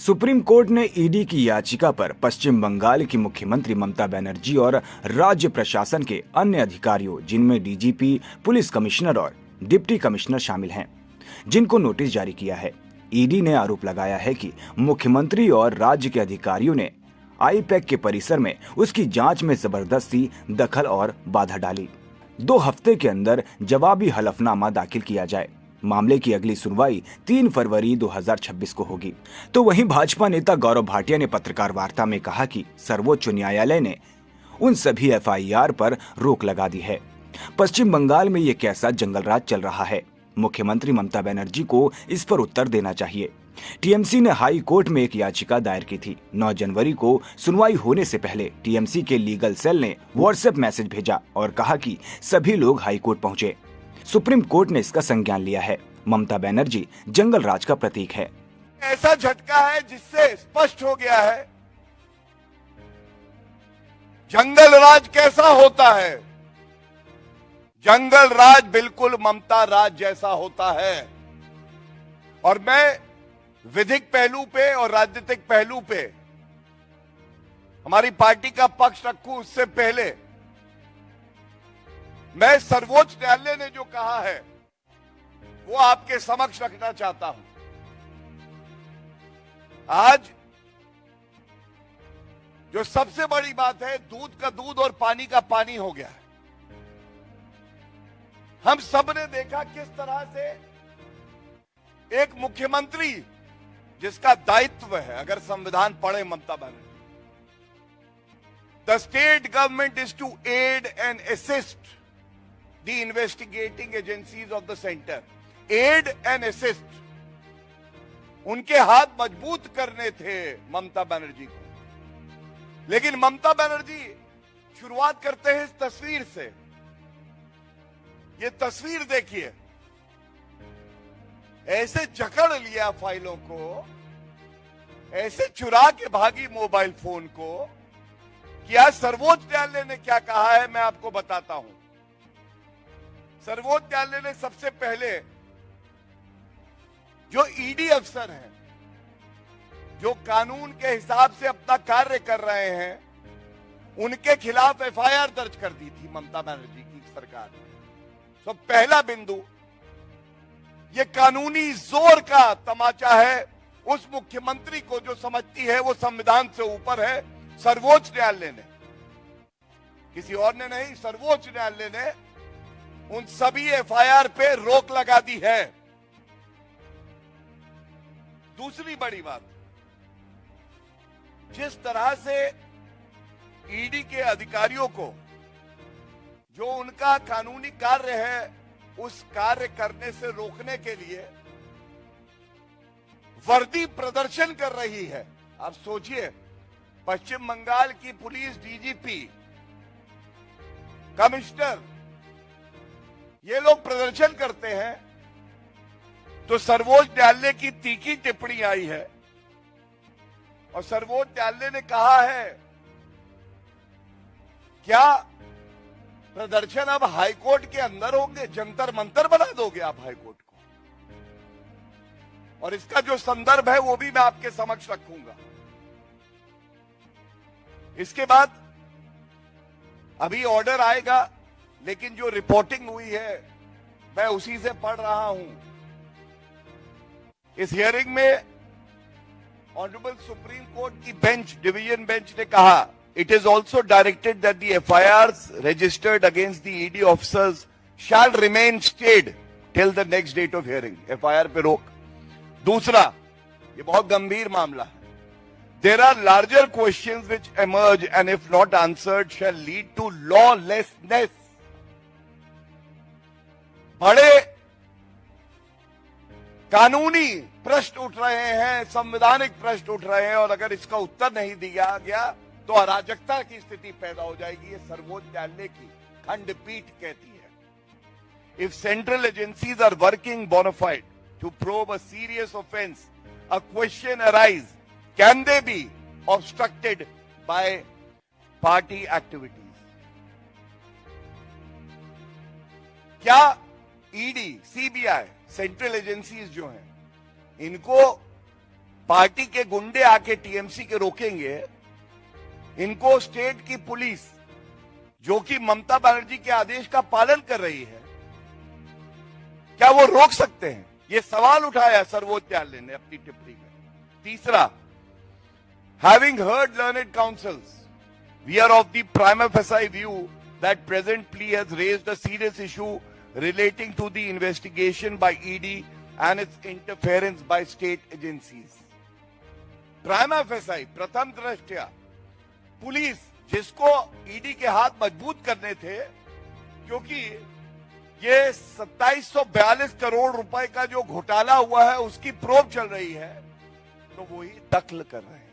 Supreme court ने ED की याचिका पर पश्चिम बंगाल की मुख्यमंत्री ममता बनर्जी और राज्य प्रशासन के अन्य अधिकारियों, जिनमें डीजीपी, पुलिस कमिश्नर और डिप्टी कमिश्नर शामिल हैं, जिनको नोटिस जारी किया है। ईडी ने आरोप लगाया है कि मुख्यमंत्री और राज्य के अधिकारियों ने आईपैक के परिसर में उसकी जांच में जबरदस्ती दखल और बाधा डाली। 2 हफ्ते के अंदर जवाबी हलफनामा दाखिल किया जाए। मामले की अगली सुनवाई 3 फरवरी 2026 को होगी। तो वहीं भाजपा नेता गौरव भाटिया ने पत्रकार वार्ता में कहा कि सर्वोच्च न्यायालय ने उन सभी एफआईआर पर रोक लगा दी है। पश्चिम बंगाल में ये कैसा जंगलराज चल रहा है, मुख्यमंत्री ममता बनर्जी को इस पर उत्तर देना चाहिए। टीएमसी ने हाई कोर्ट में एक याचिका दायर की थी। 9 जनवरी को सुनवाई होने से पहले टीएमसी के लीगल सेल ने व्हाट्सएप मैसेज भेजा और कहा कि सभी लोग हाई कोर्ट पहुंचे। सुप्रीम कोर्ट ने इसका संज्ञान लिया है। ममता बनर्जी जंगल राज का प्रतीक है। ऐसा झटका है जिससे स्पष्ट हो गया है जंगल राज कैसा होता है। जंगल राज बिल्कुल ममता राज जैसा होता है। और मैं विधिक पहलू पे और राजनीतिक पहलू पे हमारी पार्टी का पक्ष रखूं, उससे पहले मैं सर्वोच्च न्यायालय ने जो कहा है वो आपके समक्ष रखना चाहता हूं। आज जो सबसे बड़ी बात है, दूध का दूध और पानी का पानी हो गया है। हम सब ने देखा किस तरह से एक मुख्यमंत्री जिसका दायित्व है, अगर संविधान पढ़े Mamata Banerjee, the state government is to aid and assist the investigating agencies of the center, aid and assist, उनके हाथ मजबूत करने थे ममता बनर्जी को। लेकिन ममता बनर्जी शुरुआत करते हैं इस तस्वीर से। ये तस्वीर देखिए, ऐसे जकड़ लिया फाइलों को, ऐसे चुरा के भागी मोबाइल फोन को कि आज सर्वोच्च न्यायालय ने क्या कहा है मैं आपको बताता हूं। सर्वोच्च न्यायालय ने सबसे पहले जो ईडी अफसर हैं, जो कानून के हिसाब से अपना कार्य कर रहे हैं, उनके खिलाफ एफआईआर दर्ज कर दी थी ममता बनर्जी की सरकार ने। तो पहला बिंदु, ये कानूनी जोर का तमाचा है उस मुख्यमंत्री को जो समझती है वो संविधान से ऊपर है। सर्वोच्च न्यायालय ने, किसी और ने नहीं, सर्वोच्च न्यायालय ने उन सभी एफआईआर पे रोक लगा दी है। दूसरी बड़ी बात, जिस तरह से ईडी के अधिकारियों को जो उनका कानूनी कार्य है उस कार्य करने से रोकने के लिए वर्दी प्रदर्शन कर रही है। आप सोचिए, पश्चिम बंगाल की पुलिस डीजीपी, कमिश्नर, ये लोग प्रदर्शन करते हैं तो सर्वोच्च न्यायालय की तीखी टिप्पणी आई है और सर्वोच्च न्यायालय ने कहा है क्या प्रदर्शन अब हाईकोर्ट के अंदर होंगे, जंतर मंतर बना दोगे आप हाईकोर्ट को। और इसका जो संदर्भ है वो भी मैं आपके समक्ष रखूंगा। इसके बाद अभी ऑर्डर आएगा, लेकिन जो रिपोर्टिंग हुई है मैं उसी से पढ़ रहा हूं। इस हियरिंग में ऑनरेबल सुप्रीम कोर्ट की बेंच, डिवीजन बेंच ने कहा, it is also directed that the FIRs registered against the ED officers shall remain stayed till the next date of hearing. FIR पे रोक। दूसरा, ये बहुत गंभीर मामला है। There are larger questions which emerge and if not answered shall lead to lawlessness. बड़े कानूनी प्रश्न उठ रहे हैं, संवैधानिक प्रश्न उठ रहे हैं और अगर इसका उत्तर नहीं दिया गया तो अराजकता की स्थिति पैदा हो जाएगी। ये सर्वोच्च न्यायालय की खंडपीठ कहती है। If central agencies are working bona fide to probe a serious offense, a question arises, can they be obstructed by party activities? क्या ईडी, सीबीआई, सेंट्रल एजेंसीज जो हैं, इनको पार्टी के गुंडे आके टीएमसी के रोकेंगे, इनको स्टेट की पुलिस जो कि ममता बनर्जी के आदेश का पालन कर रही है, क्या वो रोक सकते हैं? ये सवाल उठाया सर्वोच्च न्यायालय ने अपनी टिप्पणी में। तीसरा, having heard learned counsels, we are of the prima facie view that present plea has raised a serious issue relating to the investigation by ED and its interference by state agencies. Prima facie, प्रथम दृष्टया police, जिसको ED के हाथ मजबूत करने थे, क्योंकि ये 2742 करोड़ रुपए का जो घोटाला हुआ है उसकी प्रोब चल रही है, तो वही दखल कर रहे हैं,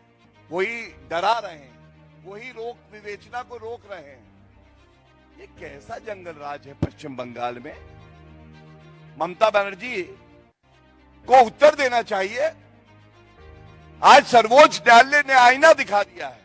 वही डरा रहे हैं, वही रोक विवेचना को रोक रहे हैं। ये कैसा जंगल राज है पश्चिम बंगाल में? ममता बनर्जी को उत्तर देना चाहिए। आज सर्वोच्च न्यायालय ने आईना दिखा दिया है।